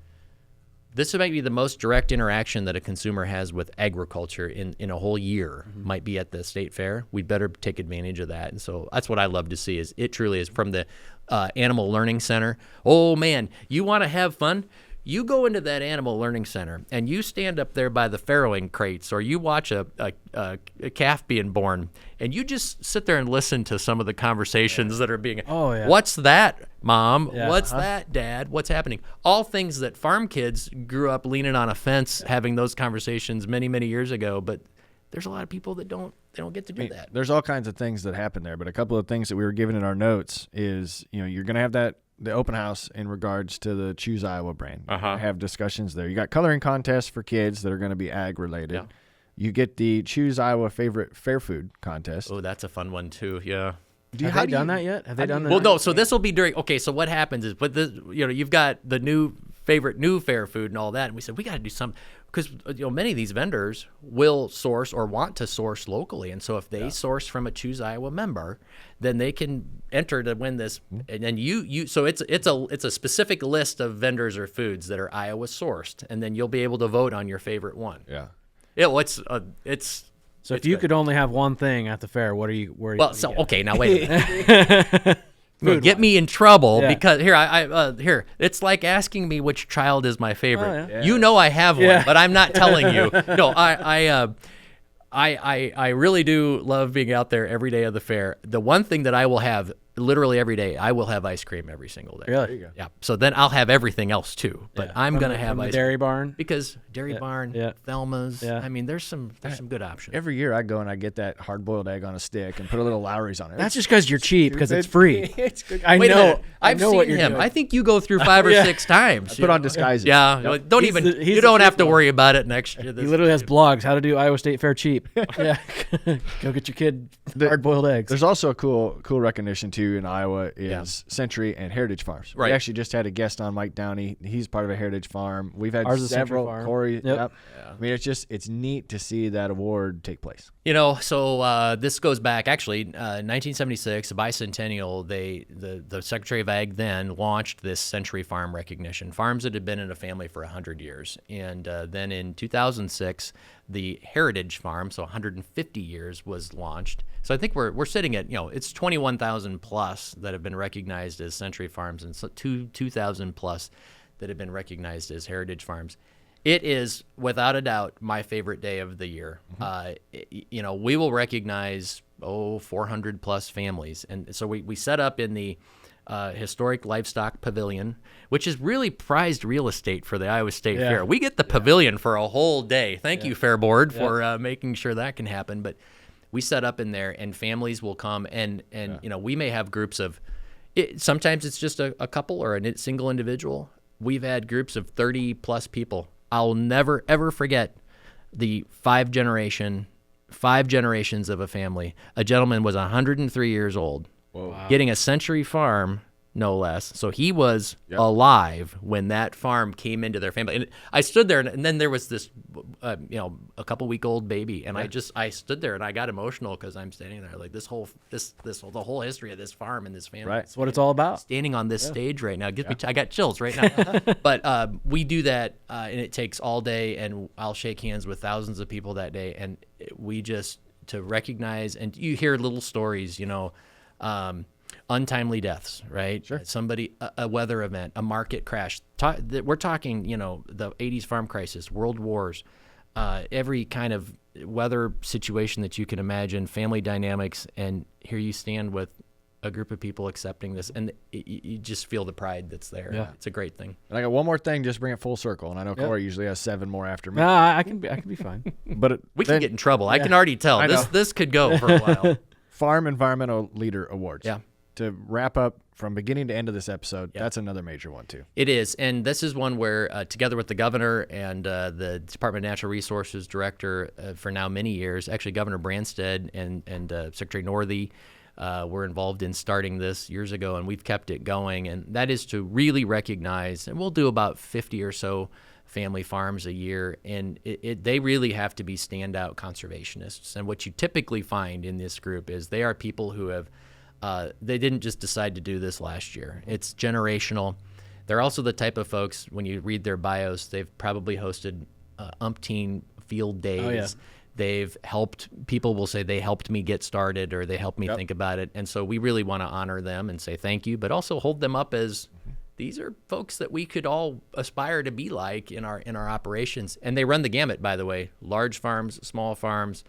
D: direct interaction that a consumer has with agriculture in a whole year. Might be at the state fair. We'd better take advantage of that. And so that's what I love to see. Is it truly is from the Animal Learning Center. Oh man, you want to have fun? You go into that Animal Learning Center and you stand up there by the farrowing crates, or you watch a calf being born, and you just sit there and listen to some of the conversations that are being.
C: Oh, yeah.
D: What's that, Mom?
C: Yeah.
D: What's that, Dad? What's happening? All things that farm kids grew up leaning on a fence, having those conversations many, many years ago. But there's a lot of people that don't get to do that.
B: There's all kinds of things that happen there, but a couple of things that we were given in our notes is, you're going to have the open house in regards to the Choose Iowa brand. Have discussions there. You got coloring contests for kids that are going to be ag related.
D: Yeah.
B: You get the Choose Iowa favorite fair food contest.
D: Oh, that's a fun one too. Yeah.
C: Have they done that yet? Have they done that?
D: Well, no. So this will be during. Okay, so what happens is, but this, you've got the new fair food and all that, and we said we got to do something, because many of these vendors will source or want to source locally, and so if they source from a Choose Iowa member, then they can enter to win this. And then so it's a specific list of vendors or foods that are Iowa sourced, and then you'll be able to vote on your favorite one.
B: Yeah.
D: Yeah. Well,
C: So if you could only have one thing at the fair, what are you?
D: Okay, now wait a minute. Get me in trouble because here it's like asking me which child is my favorite.
C: Oh,
D: You know I have one, but I'm not telling you. No, I really do love being out there every day of the fair. The one thing that I will have literally every day, I will have ice cream every single day.
C: Really?
D: Yeah. So then I'll have everything else too, but I'm gonna have ice
C: Dairy
D: cream.
C: Barn.
D: Because Dairy Barn, Thelma's.
C: Yeah.
D: I mean, there's some good options.
B: Every year I go and I get that hard-boiled egg on a stick and put a little Lowry's on it.
C: That's just because you're cheap, because it's free.
B: It's good.
C: I
D: Wait a
C: know.
D: minute. I've
C: know what
D: seen
C: you're
D: him.
C: doing.
D: I think you go through 5 or 6 times.
B: Put on disguises.
D: Yeah, don't
C: He's
D: even.
C: the- he's
D: You
C: the
D: don't have
C: cheap
D: to
C: one.
D: worry about it next year.
C: He literally has blogs. How to do Iowa State Fair cheap. Yeah. Go get your kid hard-boiled eggs.
B: There's also a cool recognition too in Iowa is Century and Heritage Farms.
D: Right.
B: We actually just had a guest on, Mike Downey. He's part of a Heritage Farm. We've had
C: Ours is Century
B: several.
C: Farm.
B: Corey.
C: Yep.
B: I mean, it's neat to see that award take place.
D: So this goes back actually 1976, the bicentennial. The Secretary of Ag then launched this Century Farm recognition. Farms that had been in a family for 100 years, and then in 2006, the Heritage Farm, so 150 years, was launched. So I think we're sitting at it's 21,000 plus that have been recognized as Century Farms, and so 2,000 plus that have been recognized as Heritage Farms. It is without a doubt my favorite day of the year. We will recognize 400 plus families, and so we set up in the historic livestock pavilion, which is really prized real estate for the Iowa State Fair. We get the pavilion for a whole day. Thank you, Fair Board, for making sure that can happen. But we set up in there, and families will come, and we may have groups of. Sometimes it's just a couple or a single individual. We've had groups of 30 plus people. I'll never ever forget the 5 generations of a family. A gentleman was 103 years old.
B: Whoa.
D: Getting a Century Farm, no less. So he was alive when that farm came into their family. And I stood there, and then there was this, a couple-week-old baby, and I stood there, and I got emotional because I'm standing there like the whole history of this farm and this family.
B: Right.
C: That's what it's all about.
D: Standing on this stage right now, I got chills right now. But we do that, and it takes all day, and I'll shake hands with thousands of people that day, and we just to recognize, and you hear little stories, untimely deaths, right?
B: Sure.
D: Somebody, a weather event, a market crash. We're talking, the 80s farm crisis, world wars, every kind of weather situation that you can imagine, family dynamics, and here you stand with a group of people accepting this, and you just feel the pride that's there.
C: Yeah.
D: It's a great thing.
B: And I got one more thing, just bring it full circle. And I know Corey usually has 7 more after me.
C: I can be fine.
B: But
D: We can get in trouble. I can already tell.
B: I know.
D: This could go for a while.
B: Farm Environmental Leader Awards.
D: Yeah.
B: To wrap up from beginning to end of this episode, that's another major one too.
D: It is, and this is one where, together with the governor and the Department of Natural Resources director for now many years, actually Governor Branstad and Secretary Northey were involved in starting this years ago, and we've kept it going, and that is to really recognize, and we'll do about 50 or so family farms a year, and they really have to be standout conservationists. And what you typically find in this group is they are people who have They didn't just decide to do this last year. It's generational. They're also the type of folks, when you read their bios, they've probably hosted umpteen field days.
C: Oh, yeah.
D: They've helped, people will say they helped me get started or they helped me think about it. And so we really want to honor them and say thank you, but also hold them up as these are folks that we could all aspire to be like in our operations. And they run the gamut, by the way, large farms, small farms,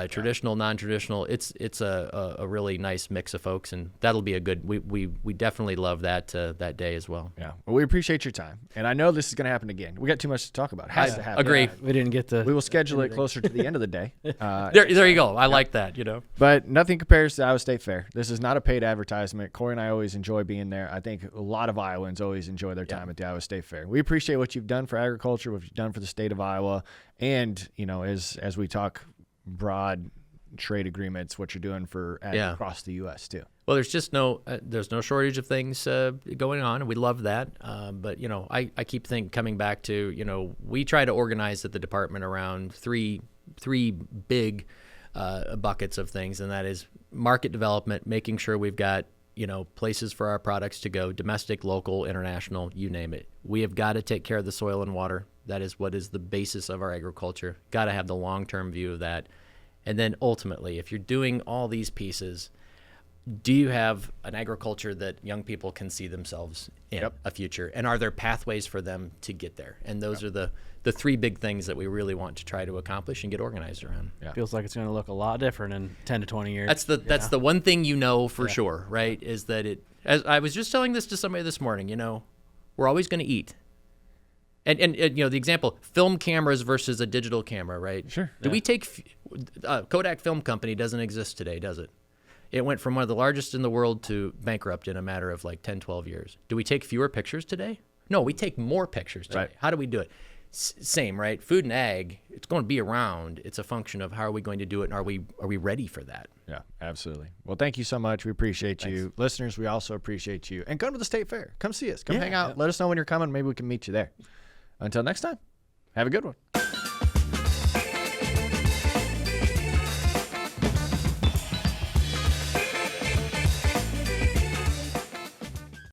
D: traditional, non-traditional. It's a really nice mix of folks, and that'll be a good. We definitely love that day as well.
B: Yeah, well, we appreciate your time, and I know this is going to happen again. We got too much to talk about. It has to happen.
D: Agree.
C: We didn't get to.
B: We will schedule it closer to the end of the day.
D: There you go. I like that.
B: But nothing compares to Iowa State Fair. This is not a paid advertisement. Corey and I always enjoy being there. I think a lot of Iowans always enjoy their time at the Iowa State Fair. We appreciate what you've done for agriculture, what you've done for the state of Iowa, and as we talk broad trade agreements, what you're doing for across the U.S. too.
D: Well, there's just there's no shortage of things going on, and we love that. But I keep coming back to we try to organize at the department around three big buckets of things, and that is market development, making sure we've got places for our products to go, domestic, local, international, you name it. We have got to take care of the soil and water. That is what is the basis of our agriculture. Got to have the long-term view of that. And then ultimately, if you're doing all these pieces, do you have an agriculture that young people can see themselves in a future? And are there pathways for them to get there? And those are the three big things that we really want to try to accomplish and get organized around.
B: Yeah.
C: Feels like it's going to look a lot different in 10 to 20 years.
D: That's the one thing for sure, right? Is that as I was just telling this to somebody this morning, we're always going to eat. And the example, film cameras versus a digital camera, right?
B: Sure.
D: Do we take Kodak Film Company doesn't exist today, does it? It went from one of the largest in the world to bankrupt in a matter of like 10, 12 years. Do we take fewer pictures today? No, we take more pictures today.
B: Right.
D: How do we do it? Same, right? Food and ag, it's going to be around. It's a function of how are we going to do it, and are we ready for that?
B: Yeah, absolutely. Well, thank you so much. We appreciate you. Listeners, we also appreciate you. And come to the State Fair. Come see us. Come hang out. Let us know when you're coming. Maybe we can meet you there. Until next time, have a good one.